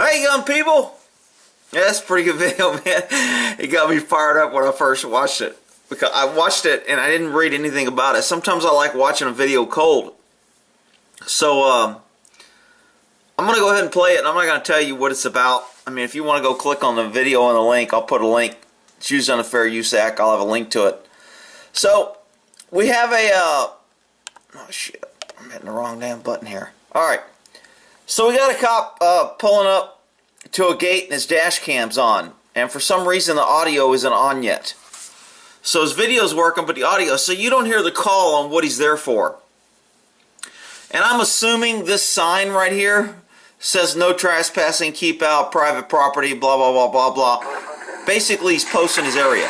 How you going, people? Yeah, that's a pretty good video, man. It got me fired up when I first watched it. Because I watched it and I didn't read anything about it. Sometimes I like watching a video cold. So, I'm going to go ahead and play it, and I'm not going to tell you what it's about. I mean, if you want to go click on the video and the link, I'll put a link. It's used on the Fair Use Act. I'll have a link to it. So, we have a... oh, shit. I'm hitting the wrong damn button here. Alright. So, we got a cop pulling up to a gate, and his dash cam's on. And for some reason, the audio isn't on yet. So, his video's working, but the audio... So, you don't hear the call on what he's there for. And I'm assuming this sign right here says no trespassing, keep out, private property, blah, blah, blah, blah, blah. Basically, he's posting his area.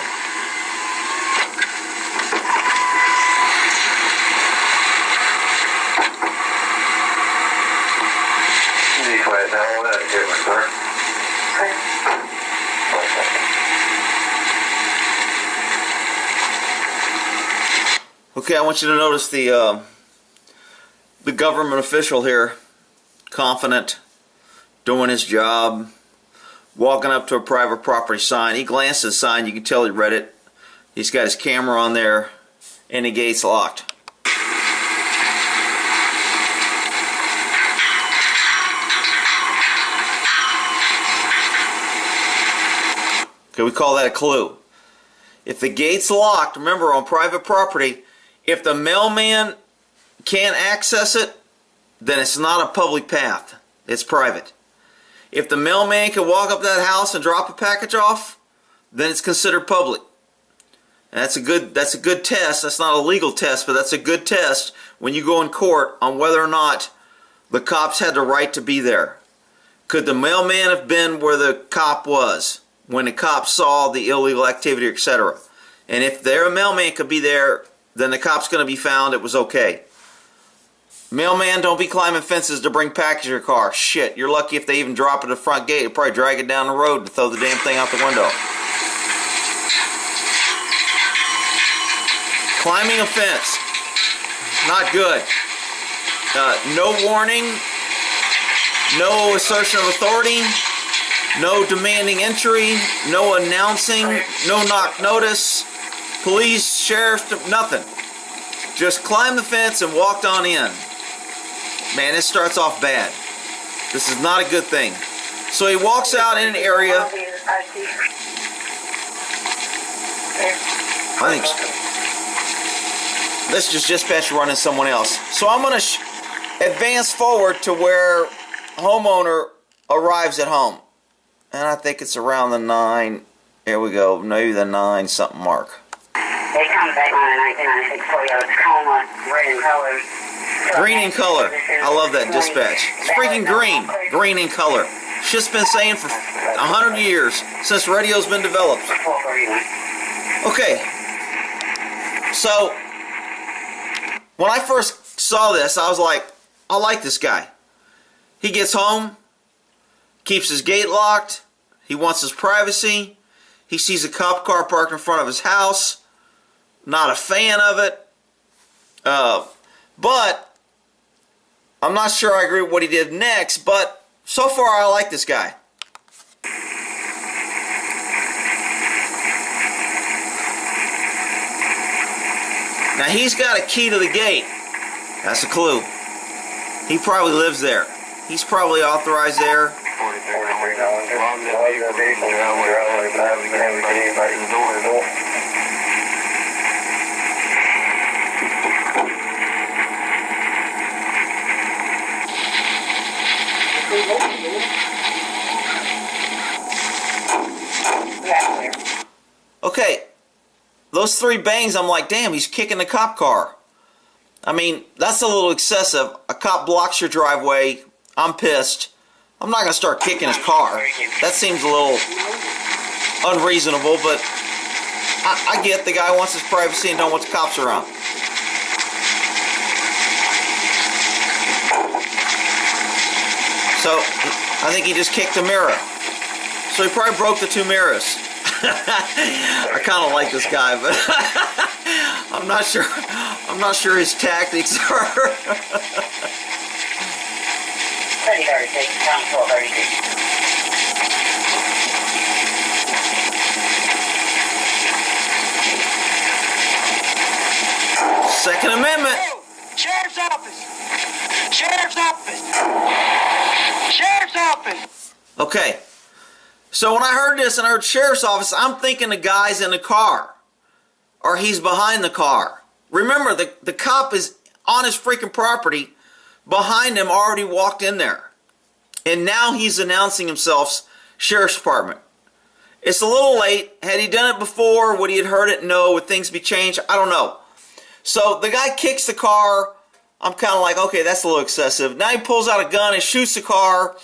Okay, I want you to notice the government official here, confident, doing his job, walking up to a private property sign. He glanced at the sign, you can tell he read it. He's got his camera on there, and the gate's locked. Okay, we call that a clue. If the gate's locked, remember on private property, if the mailman can't access it, then it's not a public path. It's private. If the mailman can walk up to that house and drop a package off, then it's considered public. And that's a good test. That's not a legal test, but that's a good test when you go in court on whether or not the cops had the right to be there. Could the mailman have been where the cop was when the cop saw the illegal activity, etc.? And if their mailman could be there, then the cop's going to be found. It was okay. Mailman, don't be climbing fences to bring package in your car. Shit, you're lucky if they even drop it at the front gate. They'll probably drag it down the road and throw the damn thing out the window. Climbing a fence. Not good. No warning. No assertion of authority. No demanding entry. No announcing. No knock notice. Police, sheriff, nothing. Just climb the fence and walked on in. Man, this starts off bad. This is not a good thing. So he walks out in an area. I think this is dispatch running someone else. So I'm going to advance forward to where homeowner arrives at home. And I think it's around the 9. Here we go. Maybe the 9 something mark. They come back on a 1996 Toyota Tacoma, red in color. Green in color. I love that dispatch. It's freaking green. Green in color. Shit's been saying for 100 years since radio's been developed. Okay. So, when I first saw this, I was like, I like this guy. He gets home, keeps his gate locked, he wants his privacy, he sees a cop car parked in front of his house, not a fan of it, but I'm not sure I agree with what he did next, but so far I like this guy. Now he's got a key to the gate. That's a clue. He probably lives there. He's probably authorized there. Okay, those 3 bangs, I'm like, damn, he's kicking the cop car. I mean, that's a little excessive. A cop blocks your driveway. I'm pissed. I'm not going to start kicking his car. That seems a little unreasonable, but I get the guy wants his privacy and don't want the cops around. So, I think he just kicked a mirror. So he probably broke the 2 mirrors. I kind of like this guy, but I'm not sure. I'm not sure his tactics are. 3036, 1236. office! Okay. So when I heard this and I heard sheriff's office, I'm thinking the guy's in the car. Or he's behind the car. Remember, the cop is on his freaking property. Behind him already walked in there. And now he's announcing himself sheriff's department. It's a little late. Had he done it before? Would he have heard it? No. Would things be changed? I don't know. So the guy kicks the car. I'm kind of like, okay, that's a little excessive. Now he pulls out a gun and shoots the car.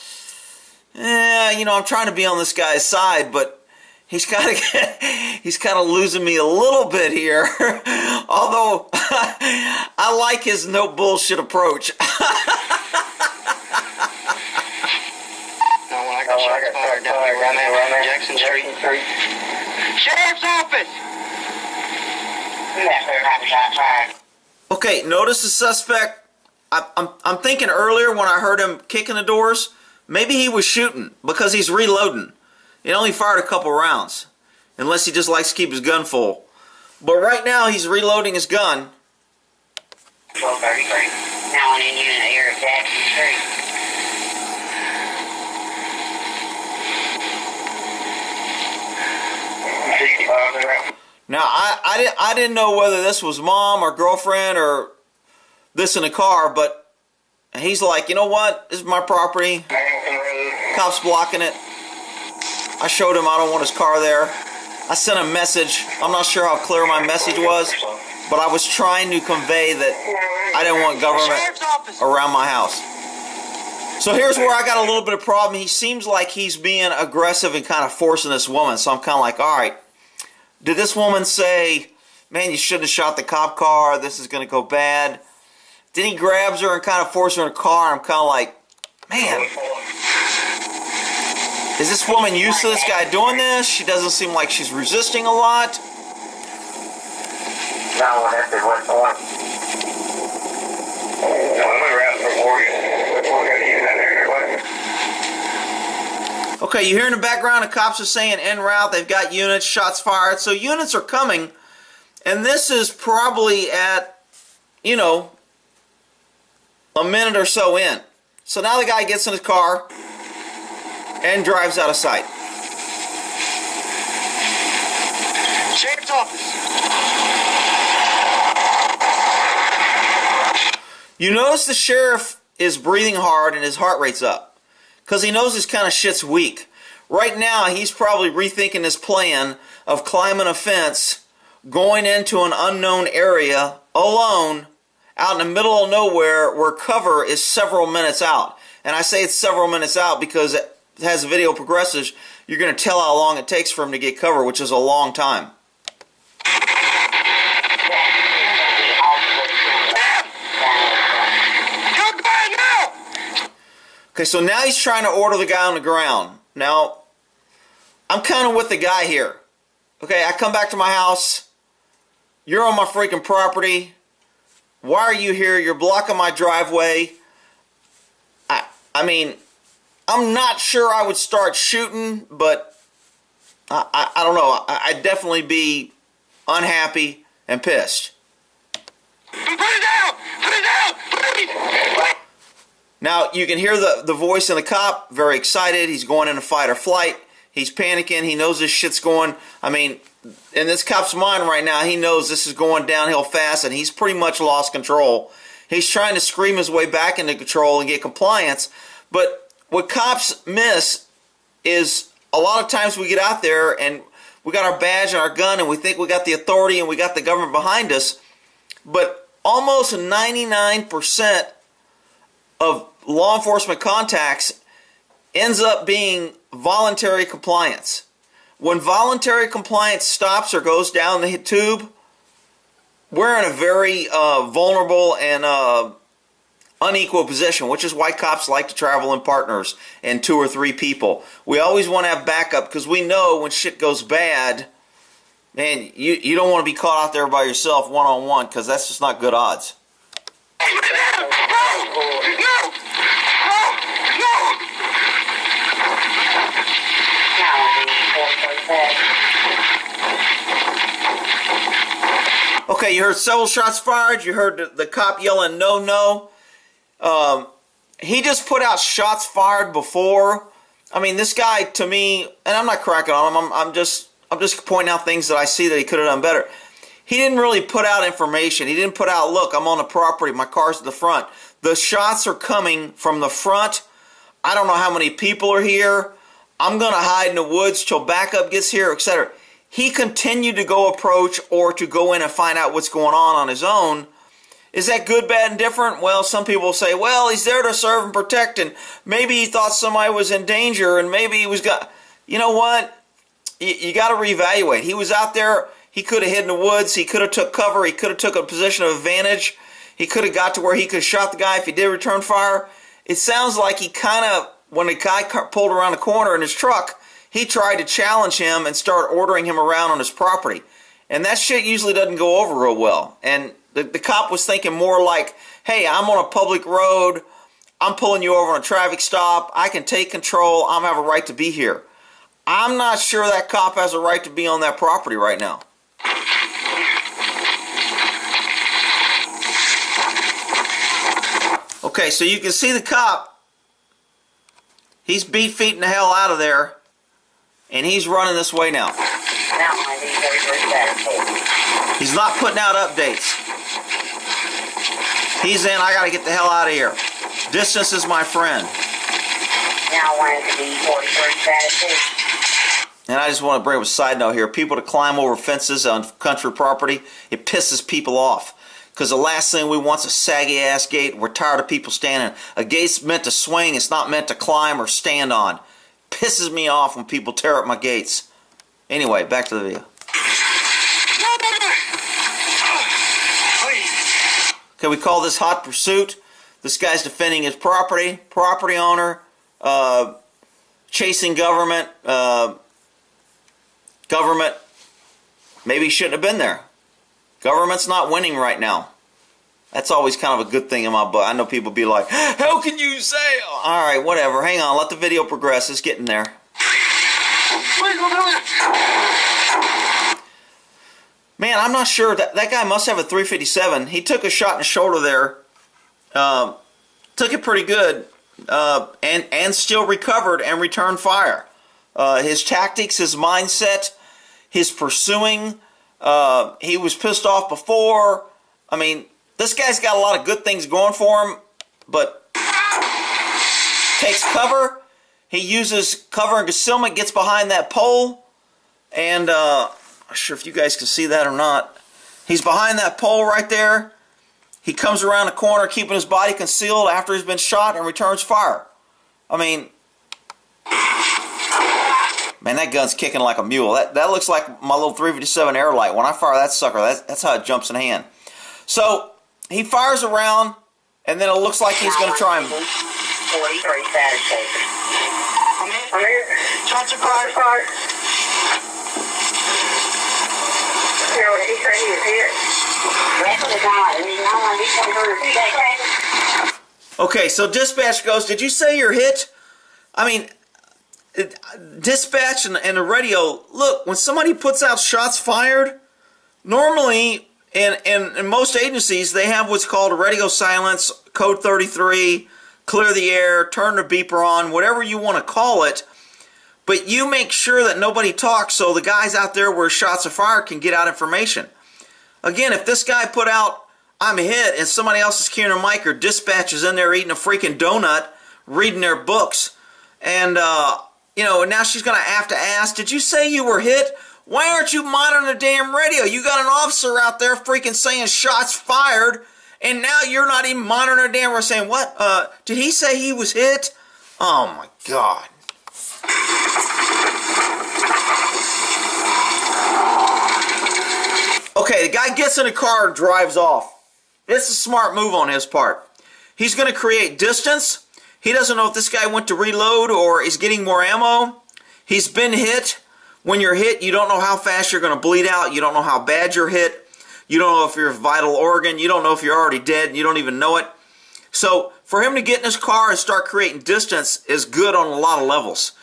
You know, I'm trying to be on this guy's side, but he's kind of losing me a little bit here. Although I like his no bullshit approach. I got shots fired down here around Jackson Street. Sheriff's office! Okay, notice the suspect. I'm thinking earlier when I heard him kicking the doors, maybe he was shooting because he's reloading. He only fired a couple rounds, unless he just likes to keep his gun full. But right now he's reloading his gun. 1233. Now in unit here at Jackson Street. Now I didn't know whether this was mom or girlfriend or this in the car, but he's like, you know what? This is my property. Cops blocking it. I showed him I don't want his car there. I sent a message. I'm not sure how clear my message was, but I was trying to convey that I didn't want government around my house. So here's where I got a little bit of problem. He seems like he's being aggressive and kind of forcing this woman. So I'm kind of like, all right, did this woman say, man, you shouldn't have shot the cop car. This is going to go bad. Then he grabs her and kind of forces her in the car. I'm kind of like, man, is this woman used to this guy doing this? She doesn't seem like she's resisting a lot. No, that's what's on. Okay, you hear in the background the cops are saying en route, they've got units, shots fired. So units are coming, and this is probably at, you know, a minute or so in. So now the guy gets in his car and drives out of sight. Sheriff's office. You notice the sheriff is breathing hard and his heart rate's up. Because he knows his kind of shit's weak. Right now, he's probably rethinking his plan of climbing a fence, going into an unknown area, alone, out in the middle of nowhere, where cover is several minutes out. And I say it's several minutes out because as the video progresses, you're going to tell how long it takes for him to get cover, which is a long time. Okay, so now he's trying to order the guy on the ground. Now, I'm kind of with the guy here. Okay, I come back to my house. You're on my freaking property. Why are you here? You're blocking my driveway. I mean, I'm not sure I would start shooting, but I don't know. I'd definitely be unhappy and pissed. Put it down! Put it down! Please! Now, you can hear the voice of the cop, very excited. He's going into fight or flight. He's panicking. He knows this shit's going, I mean, in this cop's mind right now, he knows this is going downhill fast, and he's pretty much lost control. He's trying to scream his way back into control and get compliance. But what cops miss is a lot of times we get out there and we got our badge and our gun and we think we got the authority and we got the government behind us. But almost 99% of law enforcement contacts ends up being voluntary compliance. When voluntary compliance stops or goes down the tube, we're in a very vulnerable and unequal position, which is why cops like to travel in partners and 2 or 3 people. We always want to have backup because we know when shit goes bad, man, you don't want to be caught out there by yourself one-on-one because that's just not good odds. Okay, you heard several shots fired. You heard the cop yelling, no, no. he just put out shots fired before. I mean, this guy, to me, and I'm not cracking on him. I'm just pointing out things that I see that he could have done better. He didn't really put out information. He didn't put out, look, I'm on the property. My car's at the front. The shots are coming from the front. I don't know how many people are here. I'm going to hide in the woods till backup gets here, etc. He continued to go approach or to go in and find out what's going on his own. Is that good, bad, and different? Well, some people say, well, he's there to serve and protect, and maybe he thought somebody was in danger, and maybe he was got. You know what? You got to reevaluate. He was out there. He could have hid in the woods. He could have took cover. He could have took a position of advantage. He could have got to where he could have shot the guy if he did return fire. It sounds like he kind of, when the guy pulled around the corner in his truck, he tried to challenge him and start ordering him around on his property. And that shit usually doesn't go over real well. And the cop was thinking more like, hey, I'm on a public road. I'm pulling you over on a traffic stop. I can take control. I have a right to be here. I'm not sure that cop has a right to be on that property right now. Okay, so you can see the cop. He's beat feeting the hell out of there. And he's running this way now. He's not putting out updates. He's in, I gotta get the hell out of here. Distance is my friend. Now wanted to be 43 status. And I just want to bring up a side note here. People to climb over fences on country property, it pisses people off. Because the last thing we want is a saggy ass gate. We're tired of people standing. A gate's meant to swing, it's not meant to climb or stand on. Pisses me off when people tear up my gates. Anyway, back to the video. Okay, we call this hot pursuit. This guy's defending his property, property owner, chasing government, government. Maybe he shouldn't have been there. Government's not winning right now. That's always kind of a good thing in my book. I know people be like, how can you say? All right, whatever. Hang on. Let the video progress. It's getting there. Man, I'm not sure. That guy must have a 357. He took a shot in the shoulder there. Took it pretty good. And still recovered and returned fire. His tactics, his mindset, his pursuing. He was pissed off before. I mean, this guy's got a lot of good things going for him, but takes cover. He uses cover and concealment, gets behind that pole, and I'm not sure if you guys can see that or not. He's behind that pole right there. He comes around the corner, keeping his body concealed after he's been shot, and returns fire. I mean, man, that gun's kicking like a mule. That looks like my little 357 Airlight. When I fire that sucker, that's how it jumps in hand. So he fires around, and then it looks like he's going to try and... 43 status taken. I'm here. Shots are fired. Here, he's right here. Okay, so dispatch goes, did you say you're hit? I mean, dispatch and the radio, look, when somebody puts out shots fired, normally in most agencies, they have what's called a radio silence, code 33, clear the air, turn the beeper on, whatever you want to call it. But you make sure that nobody talks so the guys out there where shots are fired can get out information. Again, if this guy put out, I'm hit, and somebody else is carrying a mic or dispatch is in there eating a freaking donut, reading their books, and, you know, now she's going to have to ask, did you say you were hit? Why aren't you monitoring the damn radio? You got an officer out there freaking saying shots fired, and now you're not even monitoring the damn radio saying, what? Did he say he was hit? Oh, my God. Okay, the guy gets in a car and drives off. It's a smart move on his part. He's going to create distance. He doesn't know if this guy went to reload or is getting more ammo. He's been hit. When you're hit, you don't know how fast you're going to bleed out. You don't know how bad you're hit. You don't know if you're a vital organ. You don't know if you're already dead. You don't even know it. So for him to get in his car and start creating distance is good on a lot of levels.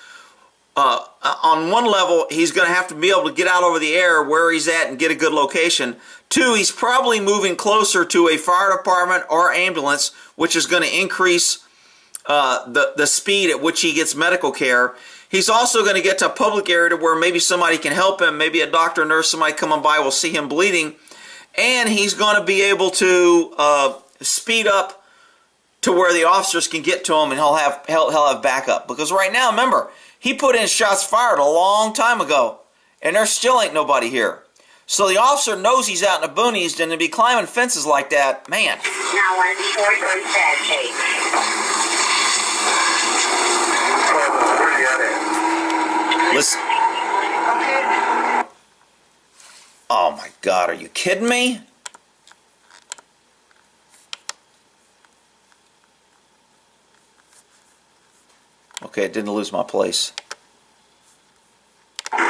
On one level, he's going to have to be able to get out over the air where he's at and get a good location. Two, he's probably moving closer to a fire department or ambulance, which is going to increase the speed at which he gets medical care. He's also going to get to a public area to where maybe somebody can help him. Maybe a doctor, nurse, somebody coming by will see him bleeding. And he's going to be able to speed up to where the officers can get to him, and he'll have backup. Because right now, remember, he put in shots fired a long time ago, and there still ain't nobody here. So the officer knows he's out in the boonies, and to be climbing fences like that, man. Now, one before you go to sad shape. Listen. Oh my God, are you kidding me? Okay, it didn't lose my place. Copy,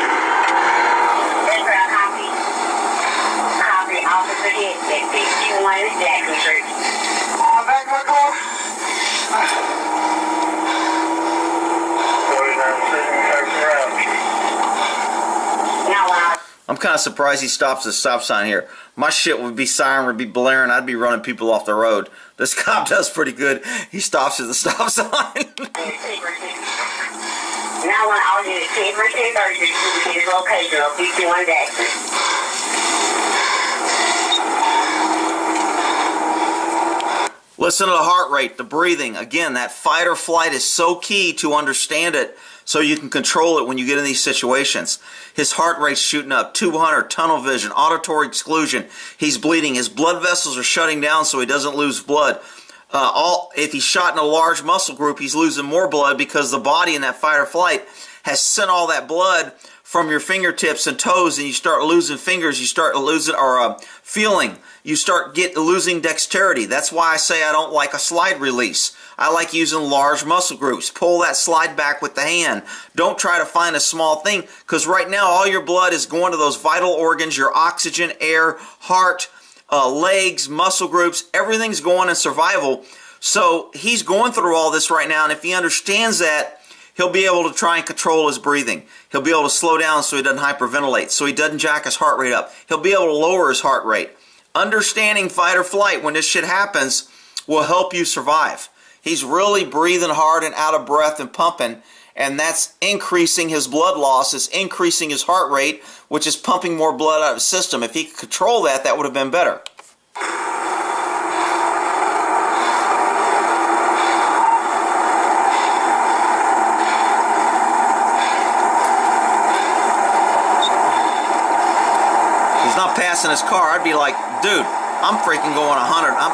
officer hit at 61 Jackson Street. I'm back in my car. I'm kind of surprised he stops at the stop sign here. My shit would be siren, would be blaring. I'd be running people off the road. This cop does pretty good. He stops at the stop sign. Now, when I was in the 10% his location of 51 Jackson. Listen to the heart rate, the breathing. Again, that fight or flight is so key to understand it so you can control it when you get in these situations. His heart rate's shooting up, 200, tunnel vision, auditory exclusion. He's bleeding. His blood vessels are shutting down so he doesn't lose blood. If he's shot in a large muscle group, he's losing more blood because the body in that fight or flight has sent all that blood from your fingertips and toes, and you start losing fingers, you start losing feeling, you start losing dexterity. That's why I say I don't like a slide release. I like using large muscle groups. Pull that slide back with the hand. Don't try to find a small thing, because right now all your blood is going to those vital organs, your oxygen, air, heart, legs, muscle groups, everything's going in survival. So he's going through all this right now, and if he understands that, he'll be able to try and control his breathing. He'll be able to slow down so he doesn't hyperventilate, so he doesn't jack his heart rate up. He'll be able to lower his heart rate. Understanding fight or flight when this shit happens will help you survive. He's really breathing hard and out of breath and pumping, and that's increasing his blood loss, it's increasing his heart rate, which is pumping more blood out of his system. If he could control that, that would have been better. He's not passing his car. I'd be like, dude, I'm freaking going 100. I'm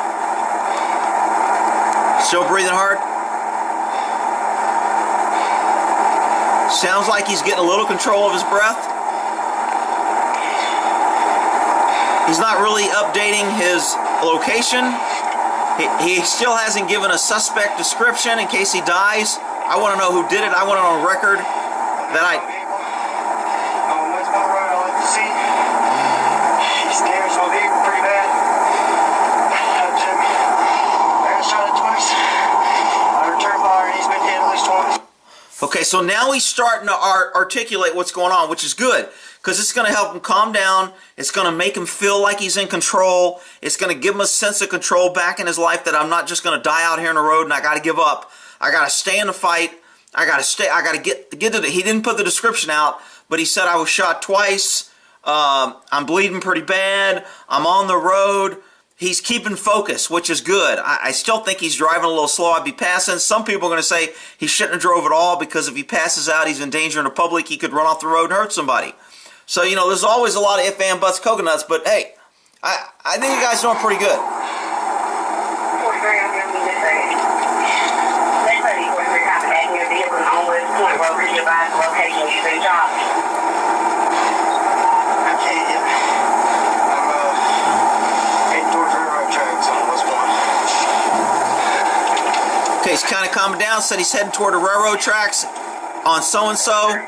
still breathing hard. Sounds like he's getting a little control of his breath. He's not really updating his location. He still hasn't given a suspect description in case he dies. I want to know who did it. I want it on record that Okay, so now he's starting to articulate what's going on, which is good, because it's going to help him calm down. It's going to make him feel like he's in control. It's going to give him a sense of control back in his life, that I'm not just going to die out here on the road and I got to give up. I got to stay in the fight. I got to get to the, he didn't put the description out, but he said I was shot twice. I'm bleeding pretty bad. I'm on the road. He's keeping focus, which is good. I still think he's driving a little slow. I'd be passing. Some people are going to say he shouldn't have drove at all, because if he passes out, he's endangering the public. He could run off the road and hurt somebody. So, you know, there's always a lot of if, and, buts, coconuts. But, hey, I think you guys doing pretty good. Okay, he's kind of calming down. Said he's heading toward the railroad tracks on so-and-so.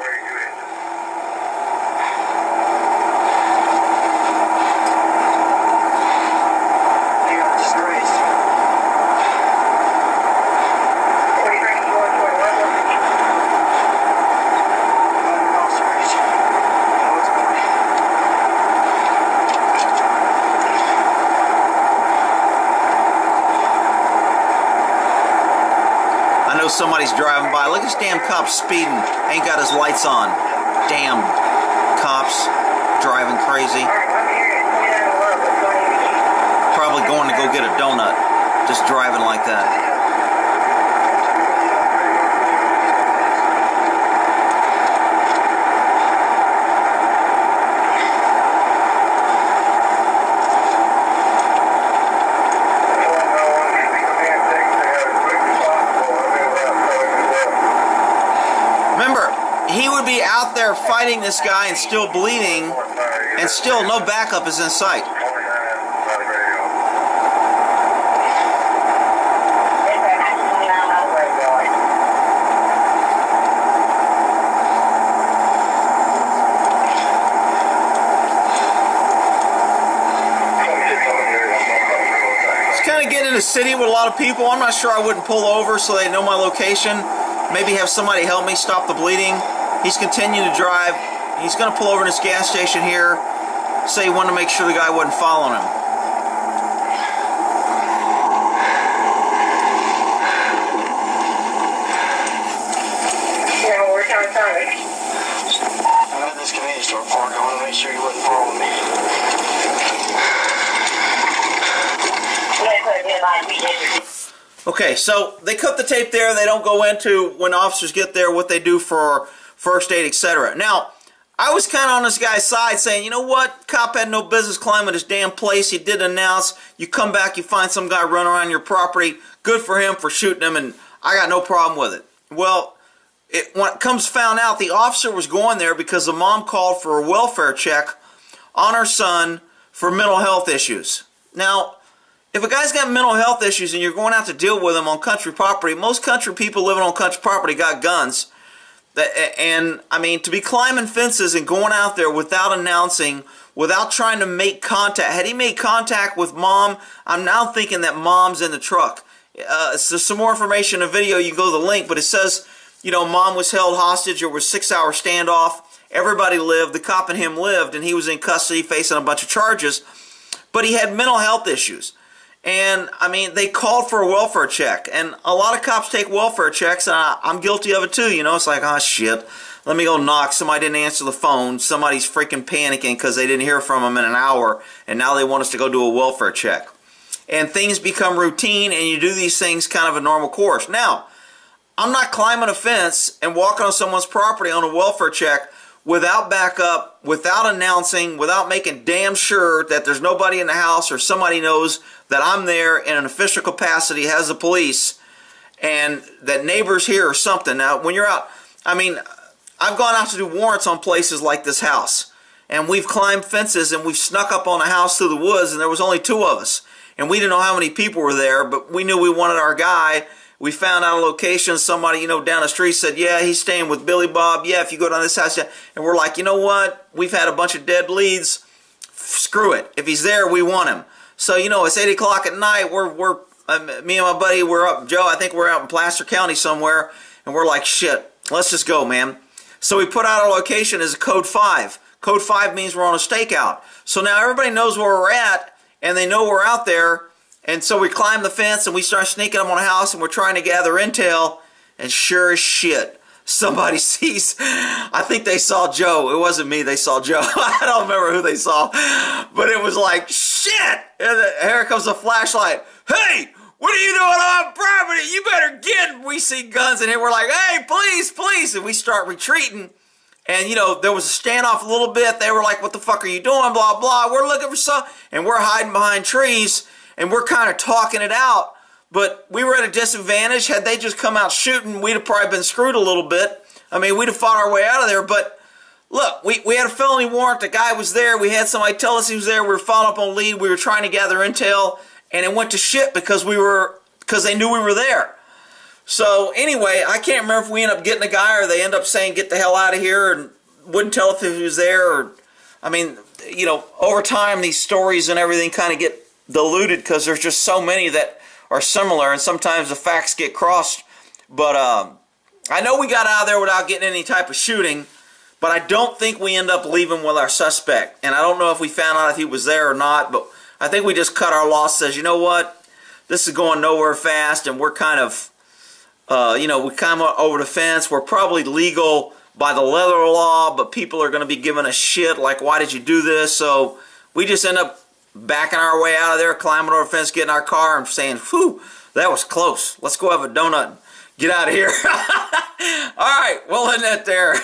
I know somebody's driving by. Look at this damn cop speeding. Ain't got his lights on. Damn cops driving crazy. Probably going to go get a donut. Just driving like that. He would be out there fighting this guy and still bleeding, and still no backup is in sight. It's kind of getting in the city with a lot of people. I'm not sure I wouldn't pull over so they know my location. Maybe have somebody help me stop the bleeding. He's continuing to drive. He's going to pull over in this gas station here. Say he wanted to make sure the guy wasn't following him. Yeah, we're trying to find it. I'm at this convenience store park. I want to make sure you wouldn't follow me. Okay, so they cut the tape there. They don't go into, when officers get there, what they do for first aid, etc. Now, I was kind of on this guy's side saying, you know what? Cop had no business climbing this damn place. He did announce. You come back, you find some guy running around your property. Good for him for shooting him, and I got no problem with it. Well, when it comes found out, the officer was going there because the mom called for a welfare check on her son for mental health issues. Now, if a guy's got mental health issues and you're going out to deal with him on country property, most country people living on country property got guns. And, I mean, to be climbing fences and going out there without announcing, without trying to make contact. Had he made contact with mom, I'm now thinking that mom's in the truck. So some more information in the video, you go to the link, but it says, you know, mom was held hostage. There was a 6-hour standoff. Everybody lived. The cop and him lived, and he was in custody facing a bunch of charges. But he had mental health issues. And, I mean, they called for a welfare check. And a lot of cops take welfare checks, and I'm guilty of it too, you know. It's like, oh, shit, let me go knock. Somebody didn't answer the phone. Somebody's freaking panicking because they didn't hear from them in an hour, and now they want us to go do a welfare check. And things become routine, and you do these things kind of a normal course. Now, I'm not climbing a fence and walking on someone's property on a welfare check without backup, without announcing, without making damn sure that there's nobody in the house or somebody knows that I'm there in an official capacity as the police and that neighbors here or something. Now, when you're out, I mean, I've gone out to do warrants on places like this house, and we've climbed fences and we've snuck up on a house through the woods, and there was only 2 of us. And we didn't know how many people were there, but we knew we wanted our guy. We found out a location. Somebody, you know, down the street said, yeah, he's staying with Billy Bob. Yeah, if you go down this house. Yeah. And we're like, you know what? We've had a bunch of dead leads. Screw it. If he's there, we want him. So, you know, it's 8 o'clock at night. Me and my buddy, we're up. Joe, I think we're out in Placer County somewhere. And we're like, shit, let's just go, man. So we put out our location as a code 5. Code 5 means we're on a stakeout. So now everybody knows where we're at, and they know we're out there. And so we climb the fence and we start sneaking up on a house, and we're trying to gather intel, and sure as shit, somebody sees, I think they saw Joe. It wasn't me, they saw Joe. I don't remember who they saw, but it was like, shit! And here comes the flashlight. Hey, what are you doing on property? You better get! We see guns in here, we're like, hey, police, police! And we start retreating. And, you know, there was a standoff a little bit. They were like, what the fuck are you doing? Blah, blah. We're looking for some, and we're hiding behind trees. And we're kind of talking it out, but we were at a disadvantage. Had they just come out shooting, we'd have probably been screwed a little bit. I mean, we'd have fought our way out of there, but look, we had a felony warrant. The guy was there. We had somebody tell us he was there. We were following up on lead. We were trying to gather intel, and it went to shit because they knew we were there. So anyway, I can't remember if we ended up getting a guy or they end up saying, get the hell out of here, and wouldn't tell if he was there. Or, I mean, you know, over time, these stories and everything kind of get diluted because there's just so many that are similar, and sometimes the facts get crossed. But I know we got out of there without getting any type of shooting, but I don't think we end up leaving with our suspect. And I don't know if we found out if he was there or not, but I think we just cut our losses. You know what? This is going nowhere fast, and we're kind of, You know, we climb over the fence. We're probably legal by the leather law, but people are going to be giving us shit like, why did you do this? So we just end up backing our way out of there, climbing over the fence, getting our car, and saying, whew, that was close. Let's go have a donut and get out of here. All right, we'll end that there.